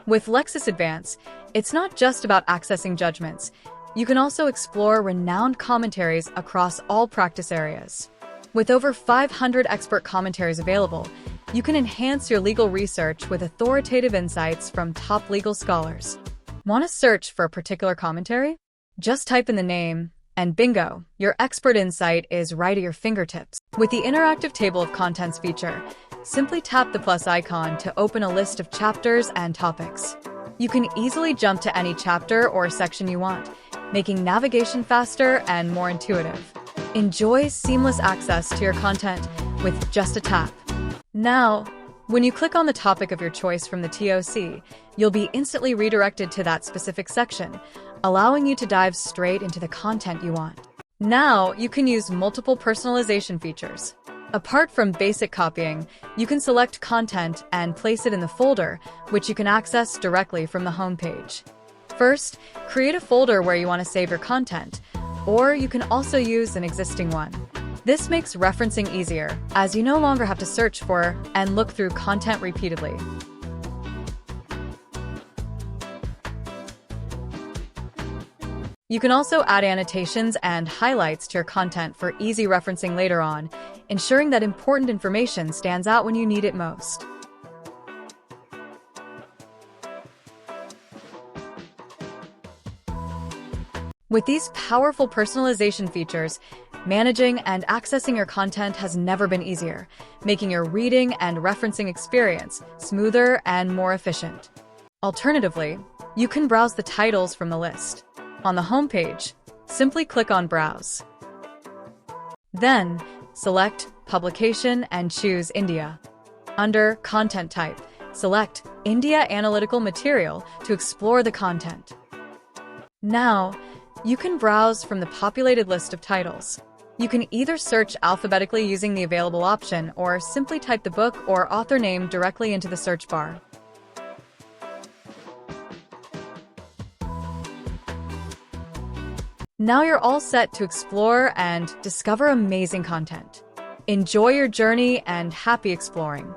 With Lexis Advance, it's not just about accessing judgments. You can also explore renowned commentaries across all practice areas. With over 500 expert commentaries available, you can enhance your legal research with authoritative insights from top legal scholars. Want to search for a particular commentary? Just type in the name, and bingo, your expert insight is right at your fingertips. With the interactive table of contents feature, simply tap the plus icon to open a list of chapters and topics. You can easily jump to any chapter or section you want, making navigation faster and more intuitive. Enjoy seamless access to your content with just a tap. Now, when you click on the topic of your choice from the TOC, you'll be instantly redirected to that specific section, allowing you to dive straight into the content you want. Now, you can use multiple personalization features. Apart from basic copying, you can select content and place it in the folder, which you can access directly from the homepage. First, create a folder where you want to save your content, or you can also use an existing one. This makes referencing easier, as you no longer have to search for and look through content repeatedly. You can also add annotations and highlights to your content for easy referencing later on, ensuring that important information stands out when you need it most. With these powerful personalization features, managing and accessing your content has never been easier, making your reading and referencing experience smoother and more efficient. Alternatively, you can browse the titles from the list. On the homepage, simply click on Browse. Then, select Publication and choose India. Under Content Type, select India Analytical Material to explore the content. Now, you can browse from the populated list of titles. You can either search alphabetically using the available option or simply type the book or author name directly into the search bar. Now you're all set to explore and discover amazing content. Enjoy your journey and happy exploring!